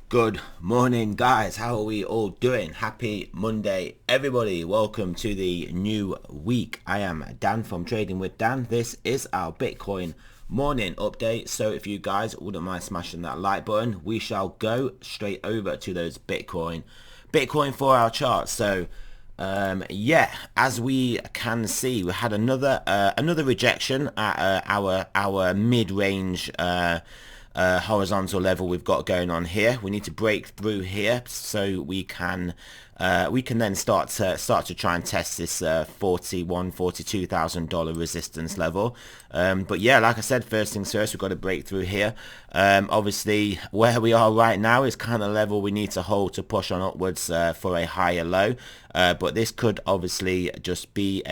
Good morning, guys. How are we all doing? Happy Monday, everybody. Welcome to the new week. I am Dan from Trading with Dan. This is our Bitcoin morning update. So if you guys wouldn't mind smashing that like button, we shall go straight over to those Bitcoin 4-hour charts. So yeah, as we can see, we had another rejection at our mid-range horizontal level we've got going on here. We need to break through here so we can then start to try and test this $42,000 resistance level. But yeah, like I said, first things first, we've got to break through here. Obviously, where we are right now is kind of level we need to hold to push on upwards for a higher low. But this could obviously just be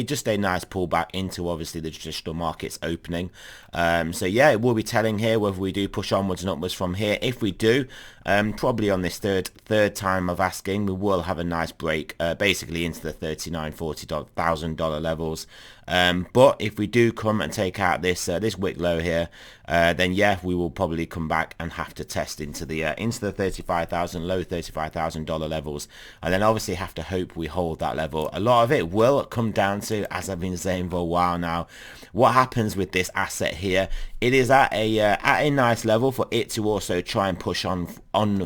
just a nice pullback into obviously the traditional markets opening. So yeah, it will be telling here whether we do push onwards and upwards from here. If we do, probably on this third time of asking, we will have a nice break, basically into the $39,000-$40,000 levels. But if we do come and take out this wick low here, then yeah, we will probably come back and have to test into the low $35,000 levels, and then obviously have to hope we hold that level. A lot of it will come down to, as I've been saying for a while now, what happens with this asset here. It is at a nice level for it to also try and push on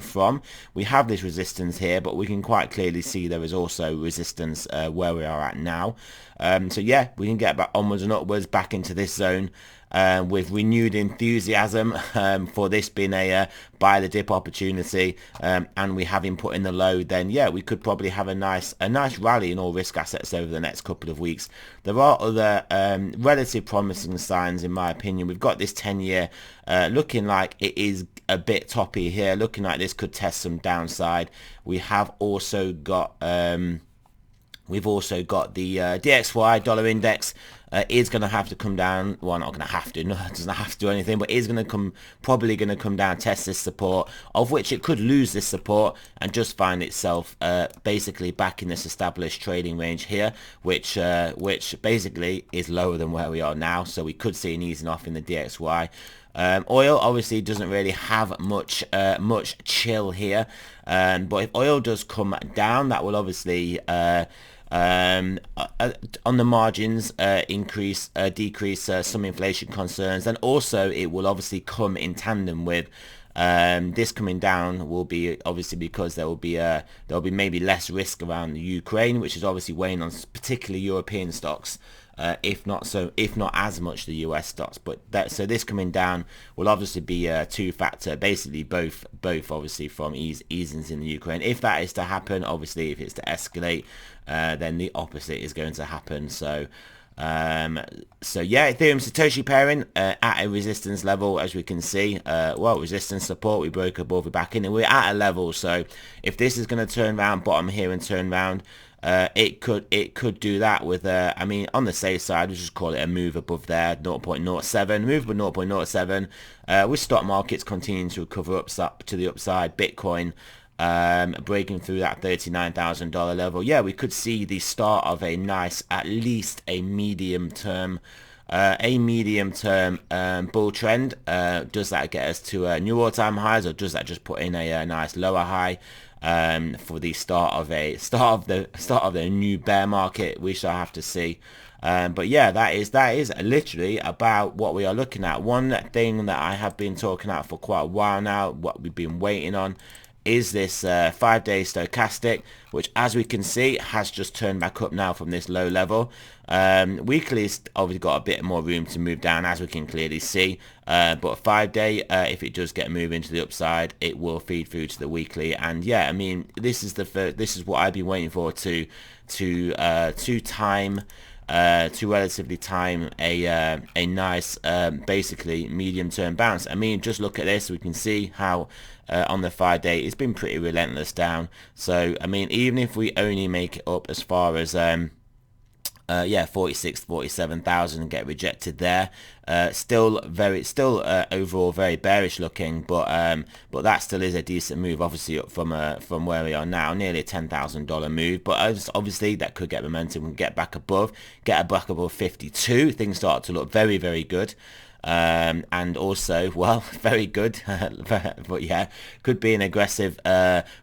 from. We have this resistance here, but we can quite clearly see there is also resistance where we are at now. So yeah, we can get back onwards and upwards back into this zone with renewed enthusiasm for this being a buy the dip opportunity, and we have him put in the low. Then yeah, we could probably have a nice rally in all risk assets over the next couple of weeks. There are other relative promising signs in my opinion. We've got this 10-year looking like it is a bit toppy here, looking like this could test some downside. We have also got we've also got the DXY dollar index is going to have to come down. Well, not going to have to. No, it doesn't have to do anything, but is going to probably going to come down, test this support, of which it could lose this support and just find itself basically back in this established trading range here, which basically is lower than where we are now. So we could see an easing off in the DXY. Oil obviously doesn't really have much chill here, but if oil does come down, that will obviously on the margins decrease some inflation concerns, and also it will obviously come in tandem with this coming down will be obviously because there will be maybe less risk around the Ukraine, which is obviously weighing on particularly European stocks. If not as much the US stocks, but so this coming down will obviously be a two-factor, basically both obviously from easings in the Ukraine. If that is to happen, obviously if it's to escalate, then the opposite is going to happen. So yeah, Ethereum Satoshi pairing at a resistance level, as we can see. Resistance support, we broke above, we're back in, and we're at a level. So if this is going to turn around, bottom here and turn around, it could do that with I mean, on the safe side, we just call it a move above there, 0.07, move above 0.07, with stock markets continuing to recover up to the upside, Bitcoin breaking through that $39,000 level. Yeah, we could see the start of a nice, at least a medium term bull trend. Does that get us to new all-time highs, or does that just put in a nice lower high for the start of the new bear market? We shall have to see. But yeah, that is literally about what we are looking at. One thing that I have been talking about for quite a while now, what we've been waiting on, is this 5-day stochastic, which, as we can see, has just turned back up now from this low level. Weekly's obviously got a bit more room to move down, as we can clearly see, but 5-day, if it does get moving to the upside, it will feed through to the weekly. And yeah, I mean, this is what I've been waiting for to relatively time a nice basically medium term bounce. I mean, just look at this. We can see how on the 5-day it's been pretty relentless down. So I mean, even if we only make it up as far as 47,000 and get rejected there, still overall very bearish looking, but that still is a decent move, obviously up from where we are now, nearly a $10,000 move. But obviously that could get momentum and get back above 52. Things start to look very, very good. and also, well, very good, but yeah, could be an aggressive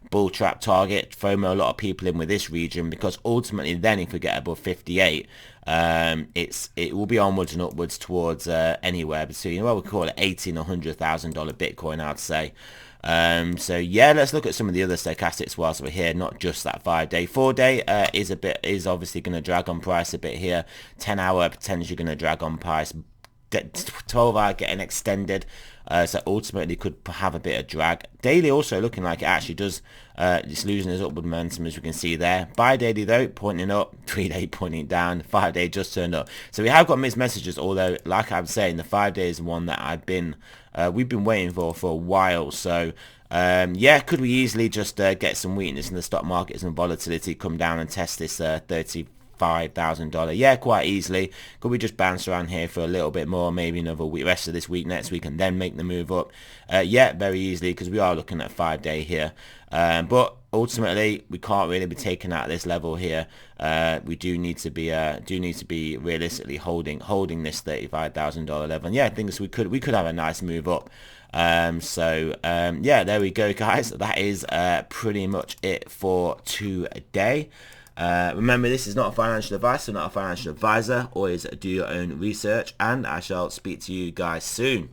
bull trap target. FOMO a lot of people in with this region, because ultimately then if we get above 58, it will be onwards and upwards towards anywhere between, well, we call it $80,000 and $100,000 Bitcoin, I'd say. So yeah, let's look at some of the other stochastics whilst we're here, not just that 5-day. 4-day is obviously going to drag on price a bit here. 10-hour potentially going to drag on price. 12-hour getting extended, so ultimately could have a bit of drag. Daily also looking like it actually does, it's losing its upward momentum, as we can see there. Bi-daily though, pointing up, 3-day pointing down, 5-day just turned up. So we have got mixed messages, although like I'm saying, the 5-day is one that we've been waiting for a while. So yeah, could we easily just get some weakness in the stock market, some volatility, come down and test this $35,000? Yeah, quite easily. Could we just bounce around here for a little bit more, maybe another week, rest of this week, next week, and then make the move up? Yeah, very easily, because we are looking at 5-day here. But ultimately, we can't really be taken out at this level here. We do need to be realistically holding this $35,000 level. And yeah, I think we could have a nice move up. Yeah, there we go, guys. That is pretty much it for today. Remember, this is not a financial advice, so not a financial advisor. Always do your own research, and I shall speak to you guys soon.